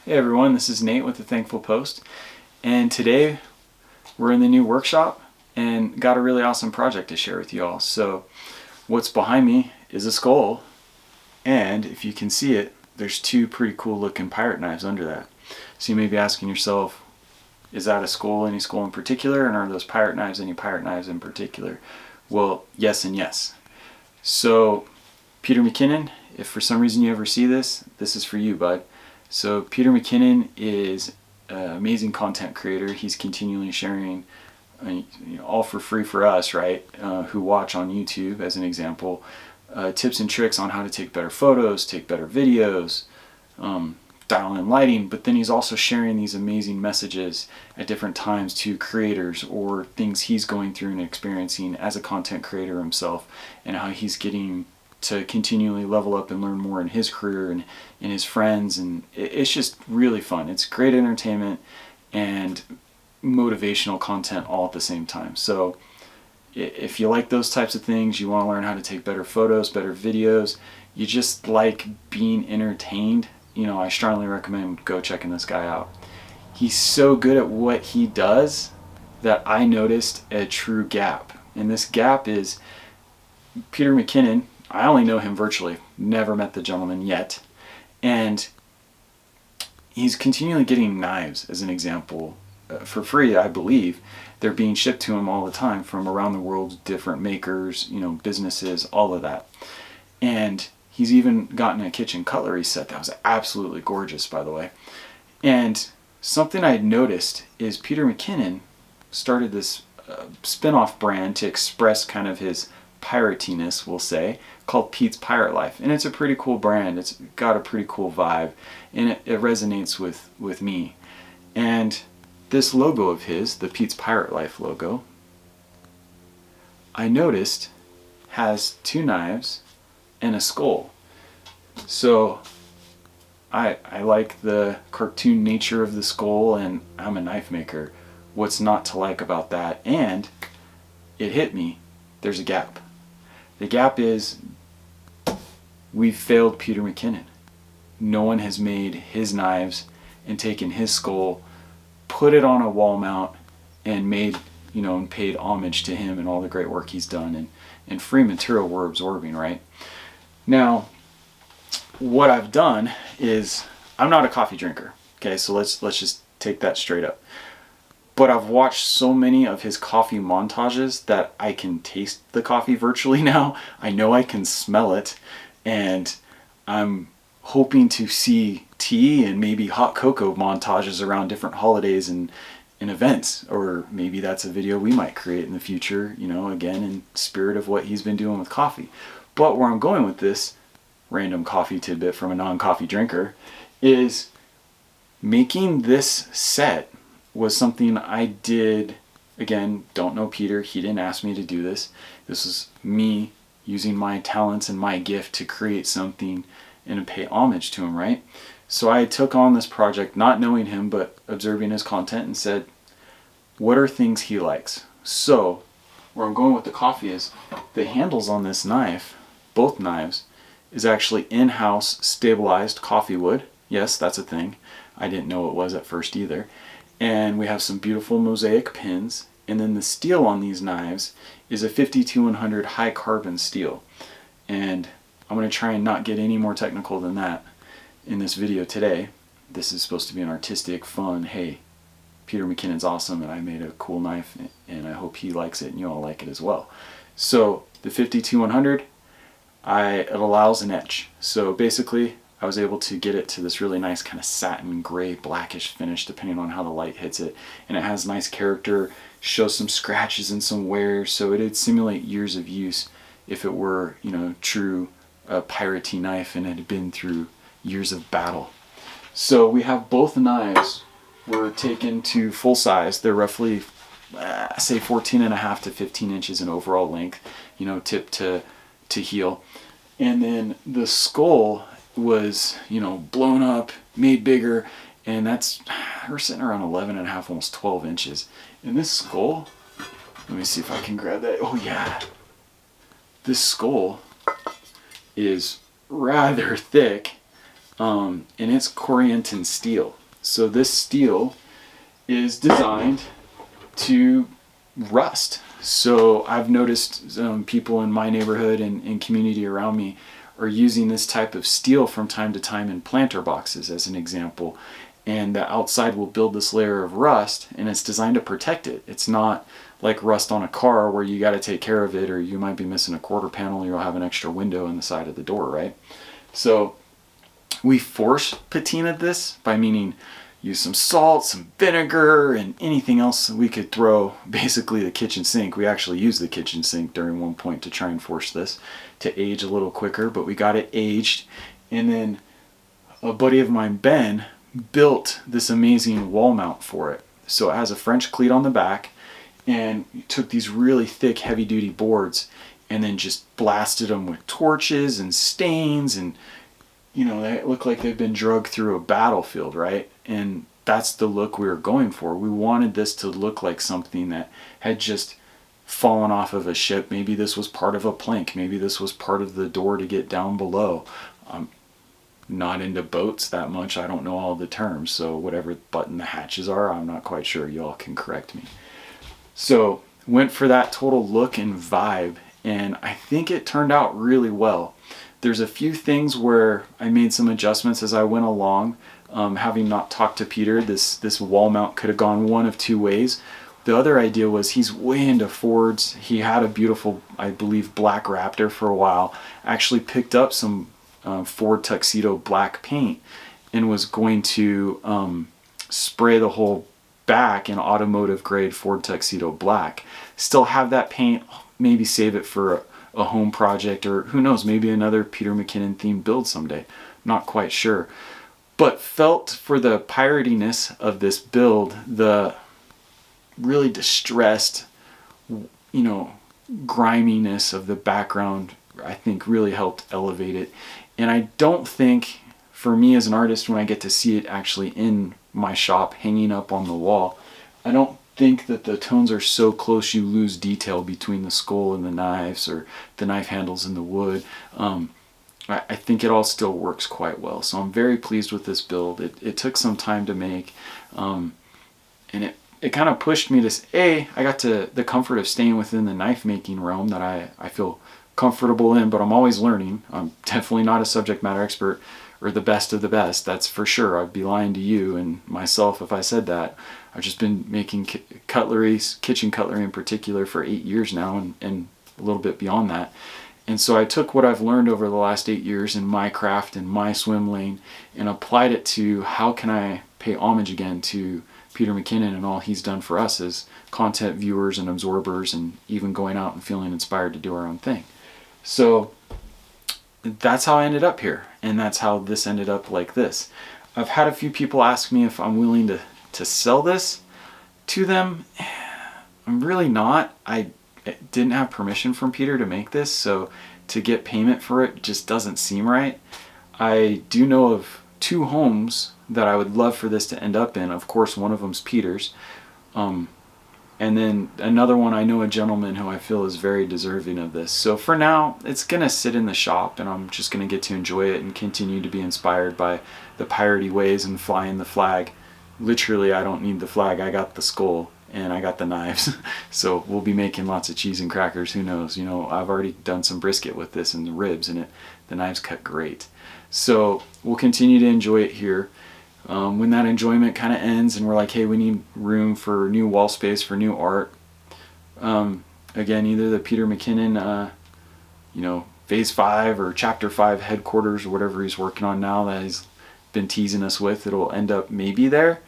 Hey everyone, this is Nate with The Thankful Post, and today we're in the new workshop and got a really awesome project to share with you all. So what's behind me is a skull, and if you can see it, there's two pretty cool looking pirate knives under that. So you may be asking yourself, is that a skull, any skull in particular, and are those pirate knives any pirate knives in particular? Well, yes and yes. So Peter McKinnon, if for some reason you ever see this, this is for you, bud. So Peter McKinnon is an amazing content creator. He's continually sharing, all for free for us, right, who watch on YouTube as an example, tips and tricks on how to take better photos, take better videos, dial in lighting, but then he's also sharing these amazing messages at different times to creators or things he's going through and experiencing as a content creator himself, and how he's getting to continually level up and learn more in his career and in his friends, and it's just really fun. It's great entertainment and motivational content all at the same time. So if you like those types of things, you want to learn how to take better photos, better videos, you just like being entertained, I strongly recommend go checking this guy out. He's so good at what he does that I noticed a true gap. And this gap is Peter McKinnon. I only know him virtually, never met the gentleman yet. And he's continually getting knives, as an example, for free, I believe. They're being shipped to him all the time from around the world, different makers, businesses, all of that. And he's even gotten a kitchen cutlery set that was absolutely gorgeous, by the way. And something I had noticed is Peter McKinnon started this spin-off brand to express kind of his piratiness, we'll say, called Pete's Pirate Life. And it's a pretty cool brand. It's got a pretty cool vibe, and it resonates with me. And this logo of his, the Pete's Pirate Life logo, I noticed has two knives and a skull. So I like the cartoon nature of the skull, and I'm a knife maker. What's not to like about that? And it hit me. There's a gap. The gap is we've failed Peter McKinnon. No one has made his knives and taken his skull, put it on a wall mount, and made, and paid homage to him and all the great work he's done, and free material we're absorbing, right? Now, what I've done is, I'm not a coffee drinker, okay, so let's just take that straight up. But I've watched so many of his coffee montages that I can taste the coffee virtually now. I know I can smell it, and I'm hoping to see tea and maybe hot cocoa montages around different holidays and events, or maybe that's a video we might create in the future, again, in spirit of what he's been doing with coffee. But where I'm going with this random coffee tidbit from a non-coffee drinker is making this set was something I did. Again, don't know Peter, he didn't ask me to do this. This is me using my talents and my gift to create something and to pay homage to him, right? So I took on this project not knowing him, but observing his content, and said, what are things he likes? So where I'm going with the coffee is the handles on this knife, both knives, is actually in-house stabilized coffee wood. Yes, that's a thing. I didn't know it was at first either. And we have some beautiful mosaic pins, and then the steel on these knives is a 52100 high carbon steel. And I'm going to try and not get any more technical than that in this video today. This is supposed to be an artistic, fun, hey, Peter McKinnon's awesome and I made a cool knife, and I hope he likes it and you all like it as well. So the 52100, it allows an etch. So basically I was able to get it to this really nice kind of satin gray blackish finish depending on how the light hits it, and it has nice character, shows some scratches and some wear, so it'd simulate years of use if it were true piratey knife and it had been through years of battle. So we have both knives were taken to full size. They're roughly say 14.5 to 15 inches in overall length, tip to heel. And then the skull was, blown up, made bigger, and we're sitting around 11.5, almost 12 inches. And this skull, let me see if I can grab that. Oh yeah. This skull is rather thick, and it's Corianton steel. So this steel is designed to rust. So I've noticed people in my neighborhood and community around me are using this type of steel from time to time in planter boxes as an example. And the outside will build this layer of rust, and it's designed to protect it. It's not like rust on a car where you got to take care of it, or you might be missing a quarter panel, you'll have an extra window in the side of the door, right? So we force patinaed this by meaning use some salt, some vinegar, and anything else we could throw, basically the kitchen sink. We actually used the kitchen sink during one point to try and force this to age a little quicker, but we got it aged. And then a buddy of mine, Ben, built this amazing wall mount for it. So it has a French cleat on the back, and took these really thick heavy duty boards and then just blasted them with torches and stains, and they look like they've been drugged through a battlefield, right? And that's the look we were going for. We wanted this to look like something that had just fallen off of a ship. Maybe this was part of a plank, maybe this was part of the door to get down below. Not into boats that much. I don't know all the terms, so whatever button the hatches are, I'm not quite sure. Y'all can correct me. So went for that total look and vibe, and I think it turned out really well. There's a few things where I made some adjustments as I went along. Having not talked to Peter, this wall mount could have gone one of two ways. The other idea was he's way into Fords. He had a beautiful, I believe, black Raptor for a while. Actually picked up some Ford Tuxedo black paint and was going to spray the whole back in automotive grade Ford Tuxedo black. Still have that paint, maybe save it for a home project, or who knows, maybe another Peter McKinnon themed build someday. Not quite sure. But felt for the piratiness of this build, the really distressed, griminess of the background, I think really helped elevate it. And I don't think, for me as an artist, when I get to see it actually in my shop hanging up on the wall, I don't think that the tones are so close you lose detail between the skull and the knives, or the knife handles and the wood. I think it all still works quite well. So I'm very pleased with this build. It took some time to make, and it kind of pushed me to, I got to the comfort of staying within the knife making realm that I feel comfortable in, but I'm always learning. I'm definitely not a subject matter expert or the best of the best, that's for sure. I'd be lying to you and myself if I said that. I've just been making cutlery, kitchen cutlery in particular, for 8 years now, and a little bit beyond that. And so I took what I've learned over the last 8 years in my craft and my swim lane and applied it to how can I pay homage again to Peter McKinnon and all he's done for us as content viewers and absorbers, and even going out and feeling inspired to do our own thing. So that's how I ended up here, and that's how this ended up like this. I've had a few people ask me if I'm willing to sell this to them. I'm really not. I didn't have permission from Peter to make this, so to get payment for it just doesn't seem right. I do know of 2 homes that I would love for this to end up in. Of course, one of them's Peter's. And then another one, I know a gentleman who I feel is very deserving of this. So for now, it's going to sit in the shop, and I'm just going to get to enjoy it and continue to be inspired by the piratey ways and flying the flag. Literally, I don't need the flag. I got the skull and I got the knives. So we'll be making lots of cheese and crackers. Who knows? I've already done some brisket with this and the ribs, and the knives cut great. So we'll continue to enjoy it here. When that enjoyment kind of ends and we're like, hey, we need room for new wall space, for new art, again, either the Peter McKinnon, Phase 5 or Chapter 5 headquarters, or whatever he's working on now that he's been teasing us with, it'll end up maybe there,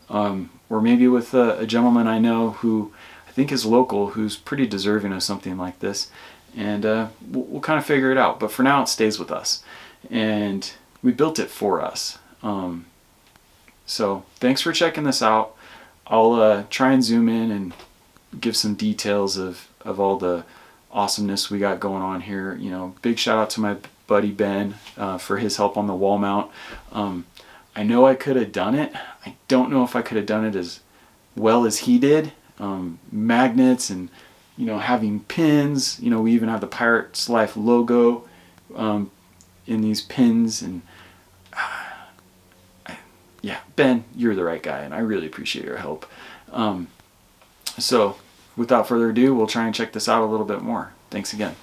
or maybe with a gentleman I know who I think is local, who's pretty deserving of something like this, and we'll kind of figure it out. But for now, it stays with us, and we built it for us. So thanks for checking this out. I'll try and zoom in and give some details of all the awesomeness we got going on here. Big shout out to my buddy Ben for his help on the wall mount. I know I could have done it. I don't know if I could have done it as well as he did. Magnets and having pins. We even have the Pirates Life logo in these pins, and yeah, Ben, you're the right guy, and I really appreciate your help. So without further ado, we'll try and check this out a little bit more. Thanks again.